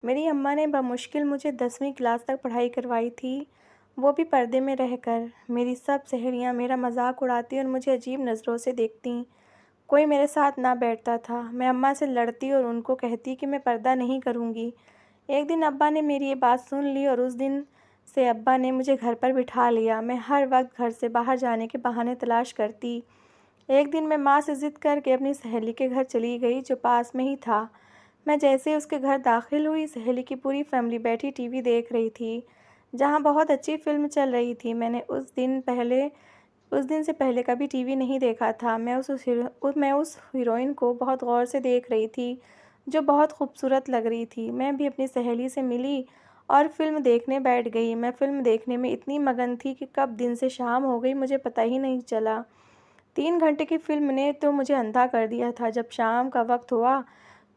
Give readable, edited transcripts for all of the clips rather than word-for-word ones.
मेरी अम्मा ने बमुश्किल मुझे 10वीं क्लास तक पढ़ाई करवाई थी, वो भी पर्दे में रहकर। मेरी सब सहेलियाँ मेरा मजाक उड़ाती और मुझे अजीब नज़रों से देखतीं। कोई मेरे साथ ना बैठता था। मैं अम्मा से लड़ती और उनको कहती कि मैं पर्दा नहीं करूँगी। एक दिन अब्बा ने मेरी ये बात सुन ली और उस दिन से अब्बा ने मुझे घर पर बिठा लिया। मैं हर वक्त घर से बाहर जाने के बहाने तलाश करती। एक दिन मैं माँ से ज़िद करके अपनी सहेली के घर चली गई, जो पास में ही था। मैं जैसे ही उसके घर दाखिल हुई, सहेली की पूरी फैमिली बैठी टीवी देख रही थी, जहाँ बहुत अच्छी फिल्म चल रही थी। मैंने उस दिन से पहले कभी टीवी नहीं देखा था। मैं उस हीरोइन को बहुत गौर से देख रही थी, जो बहुत खूबसूरत लग रही थी। मैं भी अपनी सहेली से मिली और फिल्म देखने बैठ गई। मैं फिल्म देखने में इतनी मगन थी कि कब दिन से शाम हो गई मुझे पता ही नहीं चला। 3 घंटे की फिल्म ने तो मुझे अंधा कर दिया था। जब शाम का वक्त हुआ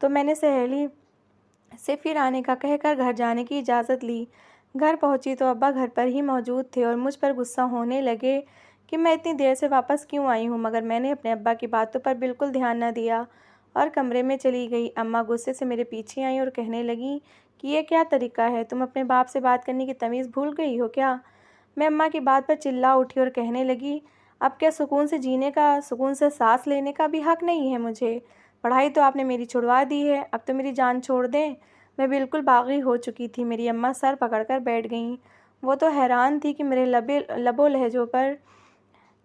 तो मैंने सहेली से फिर आने का कहकर घर जाने की इजाज़त ली। घर पहुंची तो अब्बा घर पर ही मौजूद थे और मुझ पर गुस्सा होने लगे कि मैं इतनी देर से वापस क्यों आई हूँ, मगर मैंने अपने अब्बा की बातों पर बिल्कुल ध्यान न दिया और कमरे में चली गई। अम्मा गुस्से से मेरे पीछे आई और कहने लगी कि ये क्या तरीका है, तुम अपने बाप से बात करने की तमीज़ भूल गई हो क्या? मैं अम्मा की बात पर चिल्ला उठी और कहने लगी, अब क्या सुकून से जीने का, सुकून से सांस लेने का भी हक नहीं है मुझे? पढ़ाई तो आपने मेरी छुड़वा दी है, अब तो मेरी जान छोड़ दें। मैं बिल्कुल बागी हो चुकी थी। मेरी अम्मा सर पकड़कर बैठ गईं। वो तो हैरान थी कि मेरे लबो लहजों पर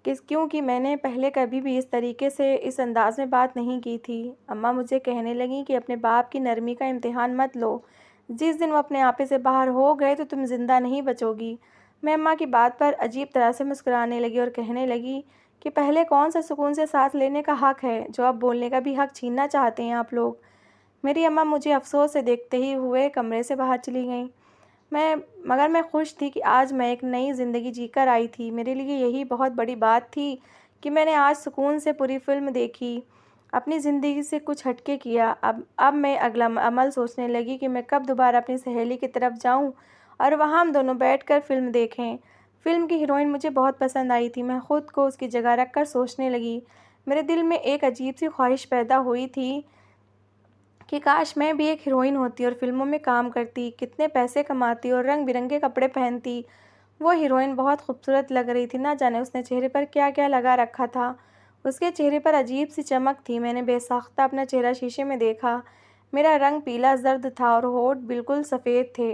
क्योंकि मैंने पहले कभी भी इस तरीके से, इस अंदाज में बात नहीं की थी। अम्मा मुझे कहने लगी कि अपने बाप की नरमी का इम्तिहान मत लो। जिस दिन वो अपने आपे से बाहर हो गए तो तुम जिंदा नहीं बचोगी। मैं अम्मा की बात पर अजीब तरह से मुस्कुराने लगी और कहने लगी कि पहले कौन सा सुकून से सांस लेने का हक है, जो अब बोलने का भी हक छीनना चाहते हैं आप लोग। मेरी अम्मा मुझे अफ़सोस से देखते ही हुए कमरे से बाहर चली गईं। मगर मैं खुश थी कि आज मैं एक नई ज़िंदगी जीकर आई थी। मेरे लिए यही बहुत बड़ी बात थी कि मैंने आज सुकून से पूरी फ़िल्म देखी, अपनी ज़िंदगी से कुछ हटके किया। अब मैं अगला अमल सोचने लगी कि मैं कब दोबारा अपनी सहेली की तरफ जाऊं और वहां हम दोनों बैठकर फ़िल्म देखें। फ़िल्म की हीरोइन मुझे बहुत पसंद आई थी। मैं खुद को उसकी जगह रखकर सोचने लगी। मेरे दिल में एक अजीब सी ख्वाहिश पैदा हुई थी कि काश मैं भी एक हीरोइन होती और फिल्मों में काम करती, कितने पैसे कमाती और रंग बिरंगे कपड़े पहनती। वो हीरोइन बहुत खूबसूरत लग रही थी। ना जाने उसने चेहरे पर क्या क्या लगा रखा था। उसके चेहरे पर अजीब सी चमक थी। मैंने बेसाख्ता अपना चेहरा शीशे में देखा। मेरा रंग पीला जर्द था और होठ बिल्कुल सफ़ेद थे।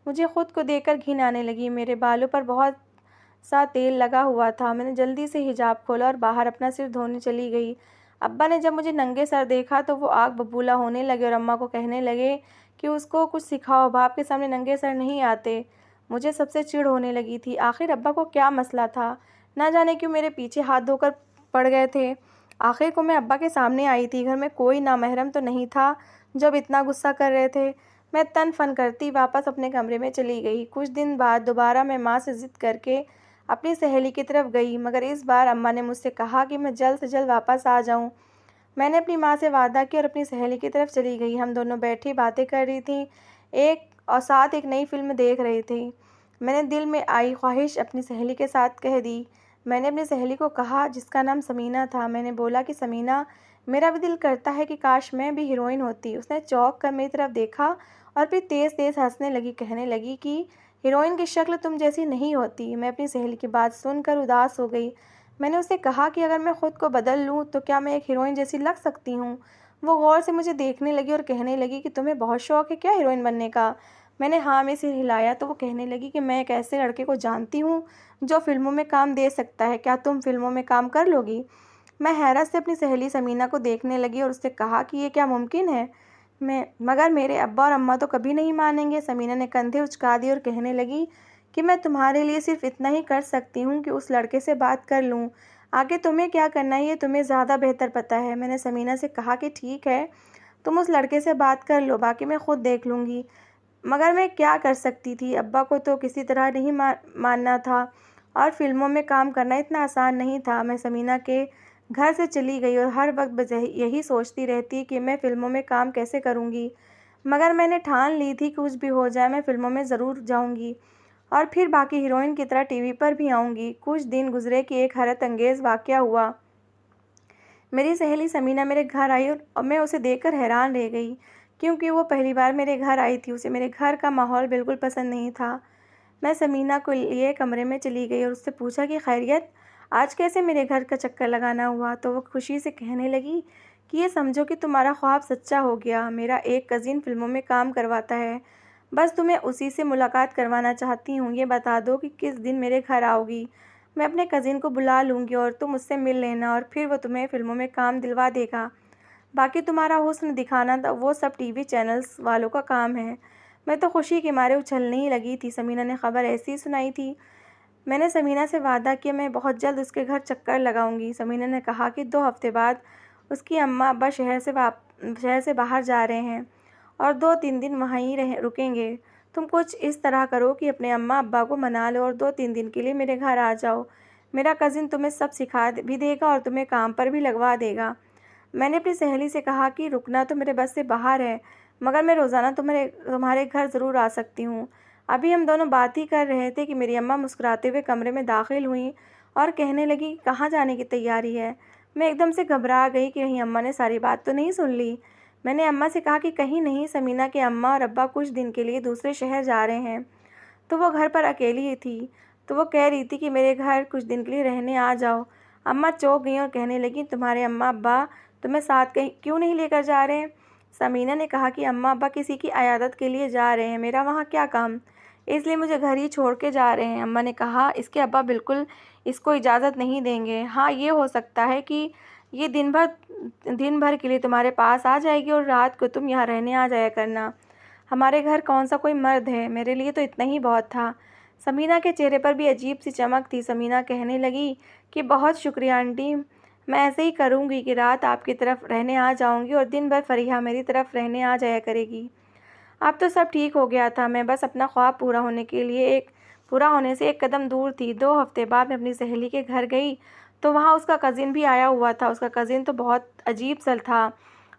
मुझे खुद को देखकर घिन आने लगी। मेरे बालों पर बहुत सा तेल लगा हुआ था। मैंने जल्दी से हिजाब खोला और बाहर अपना सिर धोने चली गई। अब्बा ने जब मुझे नंगे सर देखा तो वो आग बबूला होने लगे और अम्मा को कहने लगे कि उसको कुछ सिखाओ, बाप के सामने नंगे सर नहीं आते। मुझे सबसे चिढ़ होने लगी थी। आखिर अब्बा को क्या मसला था? ना जाने क्यों मेरे पीछे हाथ धोकर पड़ गए थे। आखिर को मैं अब्बा के सामने आई थी। घर में कोई नामहरम तो नहीं था जो अब इतना गुस्सा कर रहे थे। मैं तन फन करती वापस अपने कमरे में चली गई। कुछ दिन बाद दोबारा मैं माँ से ज़िद करके अपनी सहेली की तरफ गई, मगर इस बार अम्मा ने मुझसे कहा कि मैं जल्द से जल्द वापस आ जाऊं। मैंने अपनी माँ से वादा किया और अपनी सहेली की तरफ चली गई। हम दोनों बैठी बातें कर रही थी, एक और साथ एक नई फिल्म देख रही थी। मैंने दिल में आई ख्वाहिश अपनी सहेली के साथ कह दी। मैंने अपनी सहेली को कहा, जिसका नाम समीना था। मैंने बोला कि समीना, मेरा भी दिल करता है कि काश मैं भी हीरोइन होती। उसने चौंक कर मेरी तरफ देखा और फिर तेज़ तेज़ हंसने लगी। कहने लगी कि हीरोइन की शक्ल तुम जैसी नहीं होती। मैं अपनी सहेली की बात सुनकर उदास हो गई। मैंने उससे कहा कि अगर मैं खुद को बदल लूँ तो क्या मैं एक हीरोइन जैसी लग सकती हूँ? वो गौर से मुझे देखने लगी और कहने लगी कि तुम्हें बहुत शौक है क्या हीरोइन बनने का? मैंने हाँ में सिर हिलाया तो वो कहने लगी कि मैं एक ऐसे लड़के को जानती हूँ जो फिल्मों में काम दे सकता है। क्या तुम फिल्मों में काम कर लोगी? मैं हैरत से अपनी सहेली समीना को देखने लगी और उससे कहा कि ये क्या मुमकिन है? मगर मेरे अब्बा और अम्मा तो कभी नहीं मानेंगे। समीना ने कंधे उचका दिए और कहने लगी कि मैं तुम्हारे लिए सिर्फ इतना ही कर सकती हूँ कि उस लड़के से बात कर लूँ। आगे तुम्हें क्या करना है ये तुम्हें ज़्यादा बेहतर पता है। मैंने समीना से कहा कि ठीक है, तुम उस लड़के से बात कर लो, बाकी मैं खुद देख लूँगी। मगर मैं क्या कर सकती थी? अब्बा को तो किसी तरह नहीं मानना था और फिल्मों में काम करना इतना आसान नहीं था। मैं समीना के घर से चली गई और हर वक्त बस यही सोचती रहती कि मैं फ़िल्मों में काम कैसे करूँगी। मगर मैंने ठान ली थी कि कुछ भी हो जाए मैं फ़िल्मों में ज़रूर जाऊँगी और फिर बाकी हीरोइन की तरह टीवी पर भी आऊँगी। कुछ दिन गुजरे कि एक हैरत अंगेज़ वाक़या हुआ। मेरी सहेली समीना मेरे घर आई और मैं उसे देखकर हैरान रह गई क्योंकि वो पहली बार मेरे घर आई थी। उसे मेरे घर का माहौल बिल्कुल पसंद नहीं था। मैं समीना को लिए कमरे में चली गई और उससे पूछा कि खैरियत, आज कैसे मेरे घर का चक्कर लगाना हुआ? तो वो खुशी से कहने लगी कि ये समझो कि तुम्हारा ख्वाब सच्चा हो गया। मेरा एक कज़िन फ़िल्मों में काम करवाता है। बस तुम्हें उसी से मुलाकात करवाना चाहती हूँ। ये बता दो कि किस दिन मेरे घर आओगी। मैं अपने कज़िन को बुला लूँगी और तुम उससे मिल लेना और फिर वो तुम्हें फ़िल्मों में काम दिलवा देगा। बाकी तुम्हारा हुस्न दिखाना वो सब टीवी चैनल्स वालों का काम है। मैं तो खुशी के मारे उछलने ही लगी थी। समीना ने खबर ऐसी ही सुनाई थी। मैंने समीना से वादा किया मैं बहुत जल्द उसके घर चक्कर लगाऊंगी। समीना ने कहा कि 2 हफ्ते बाद उसकी अम्मा अब्बा शहर से बाहर जा रहे हैं और 2-3 दिन वहीं रुकेंगे। तुम कुछ इस तरह करो कि अपने अम्मा अब्बा को मना लो और 2-3 दिन के लिए मेरे घर आ जाओ। मेरा कज़िन तुम्हें सब सिखा भी देगा और तुम्हें काम पर भी लगवा देगा। मैंने अपनी सहेली से कहा कि रुकना तो मेरे बस से बाहर है, मगर मैं रोज़ाना तुम्हारे घर ज़रूर आ सकती हूँ। अभी हम दोनों बात ही कर रहे थे कि मेरी अम्मा मुस्कुराते हुए कमरे में दाखिल हुईं और कहने लगी, कहाँ जाने की तैयारी है? मैं एकदम से घबरा गई कि कहीं अम्मा ने सारी बात तो नहीं सुन ली। मैंने अम्मा से कहा कि कहीं नहीं, समीना के अम्मा और अब्बा कुछ दिन के लिए दूसरे शहर जा रहे हैं। तो वो घर पर अकेली ही थी, तो वो कह रही थी कि मेरे घर कुछ दिन के लिए रहने आ जाओ। अम्मा चौंक गई और कहने लगी, तुम्हारे अम्मा अब्बा तुम्हें साथ कहीं क्यों नहीं लेकर जा रहे हैं? समीना ने कहा कि अम्मा अब्बा किसी की अयादत के लिए जा रहे हैं, मेरा वहाँ क्या काम, इसलिए मुझे घर ही छोड़ के जा रहे हैं। अम्मा ने कहा, इसके अब्बा बिल्कुल इसको इजाज़त नहीं देंगे। हाँ, ये हो सकता है कि ये दिन भर के लिए तुम्हारे पास आ जाएगी और रात को तुम यहाँ रहने आ जाया करना। हमारे घर कौन सा कोई मर्द है, मेरे लिए तो इतना ही बहुत था। समीना के चेहरे पर भी अजीब सी चमक थी। समीना कहने लगी कि बहुत शुक्रिया आंटी, मैं ऐसे ही करूँगी कि रात आपकी तरफ रहने आ जाऊँगी और दिन भर फरीहा मेरी तरफ रहने आ जाया करेगी। अब तो सब ठीक हो गया था। मैं बस अपना ख्वाब पूरा होने से एक कदम दूर थी। 2 हफ्ते बाद मैं अपनी सहेली के घर गई तो वहाँ उसका कज़िन भी आया हुआ था। उसका कज़िन तो बहुत अजीब सा था।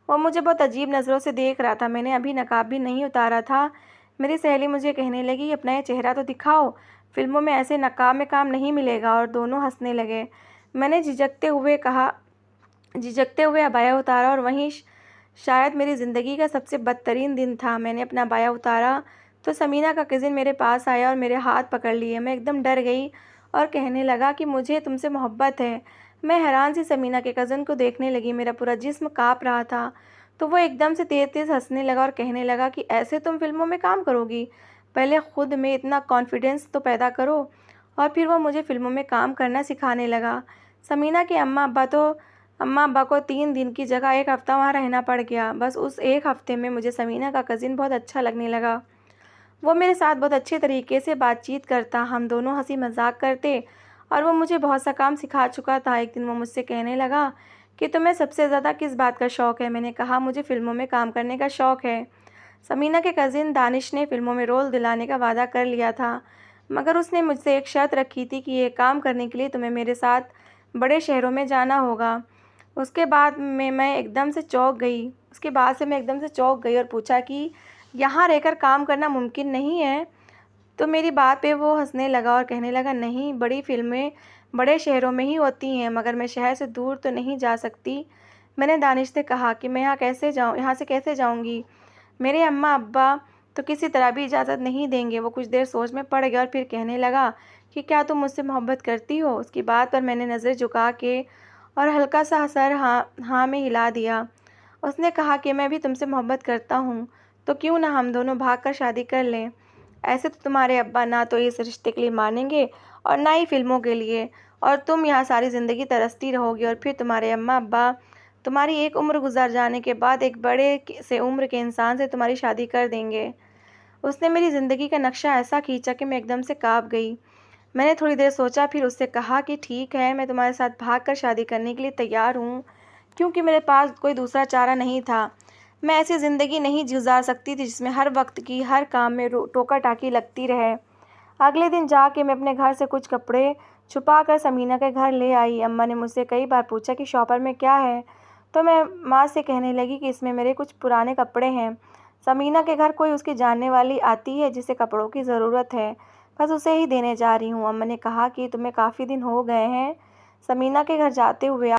वो मुझे बहुत अजीब नज़रों से देख रहा था। मैंने अभी नकाब भी नहीं उतारा था। मेरी सहेली मुझे कहने लगी, अपना ये चेहरा तो दिखाओ, फिल्मों में ऐसे नकाब में काम नहीं मिलेगा। और दोनों हंसने लगे। मैंने झिझकते हुए अबाया उतारा और वहीं शायद मेरी ज़िंदगी का सबसे बदतरीन दिन था। मैंने अपना अबाया उतारा तो समीना का कज़िन मेरे पास आया और मेरे हाथ पकड़ लिए। मैं एकदम डर गई और कहने लगा कि मुझे तुमसे मोहब्बत है। मैं हैरान सी समीना के कज़िन को देखने लगी। मेरा पूरा जिस्म काँप रहा था। तो वो एकदम से तेज़-तेज़ हंसने लगा और कहने लगा कि ऐसे तुम फिल्मों में काम करोगी? पहले खुद में इतना कॉन्फिडेंस तो पैदा करो। और फिर वो मुझे फिल्मों में काम करना सिखाने लगा। समीना के अम्मा अब्बा को 3 दिन की जगह 1 हफ़्ता वहाँ रहना पड़ गया। बस उस 1 हफ़्ते में मुझे समीना का कज़िन बहुत अच्छा लगने लगा। वो मेरे साथ बहुत अच्छे तरीके से बातचीत करता, हम दोनों हंसी मजाक करते और वो मुझे बहुत सा काम सिखा चुका था। एक दिन वो मुझसे कहने लगा कि तुम्हें सबसे ज़्यादा किस बात का शौक़ है? मैंने कहा, मुझे फ़िल्मों में काम करने का शौक़ है। समीना के कज़िन दानिश ने फ़िल्मों में रोल दिलाने का वादा कर लिया था, मगर उसने मुझसे एक शर्त रखी थी कि ये काम करने के लिए तुम्हें मेरे साथ बड़े शहरों में जाना होगा। उसके बाद मैं एकदम से चौंक गई और पूछा कि यहाँ रहकर काम करना मुमकिन नहीं है? तो मेरी बात पे वो हंसने लगा और कहने लगा, नहीं, बड़ी फिल्में बड़े शहरों में ही होती हैं, मगर मैं शहर से दूर तो नहीं जा सकती। मैंने दानिश से कहा कि मैं यहाँ से कैसे जाऊँगी? मेरे अम्मा अब्बा तो किसी तरह भी इजाज़त नहीं देंगे। वो कुछ देर सोच में पड़ गया और फिर कहने लगा कि क्या तुम मुझसे मोहब्बत करती हो? उसकी बात पर मैंने नज़र झुका के और हल्का सा सर हाँ में हिला दिया। उसने कहा कि मैं भी तुमसे मोहब्बत करता हूँ, तो क्यों ना हम दोनों भागकर शादी कर लें। ऐसे तो तुम्हारे अब्बा ना तो इस रिश्ते के लिए मानेंगे और ना ही फिल्मों के लिए, और तुम यहाँ सारी ज़िंदगी तरसती रहोगी और फिर तुम्हारे अम्मा अब्बा तुम्हारी एक उम्र गुजार जाने के बाद एक बड़े से उम्र के इंसान से तुम्हारी शादी कर देंगे। उसने मेरी ज़िंदगी का नक्शा ऐसा खींचा कि मैं एकदम से काँप गई। मैंने थोड़ी देर सोचा, फिर उससे कहा कि ठीक है, मैं तुम्हारे साथ भागकर शादी करने के लिए तैयार हूँ, क्योंकि मेरे पास कोई दूसरा चारा नहीं था। मैं ऐसी ज़िंदगी नहीं गुजार सकती थी जिसमें हर वक्त की हर काम में टोका टाकी लगती रहे। अगले दिन जाके मैं अपने घर से कुछ कपड़े छुपा कर समीना के घर ले आई। अम्मा ने मुझसे कई बार पूछा कि शॉपर में क्या है, तो मैं माँ से कहने लगी कि इसमें मेरे कुछ पुराने कपड़े हैं। समीना के घर कोई उसकी जानने वाली आती है जिसे कपड़ों की ज़रूरत है, बस उसे ही देने जा रही हूँ। अम्मा ने कहा कि तुम्हें काफ़ी दिन हो गए हैं समीना के घर जाते हुए।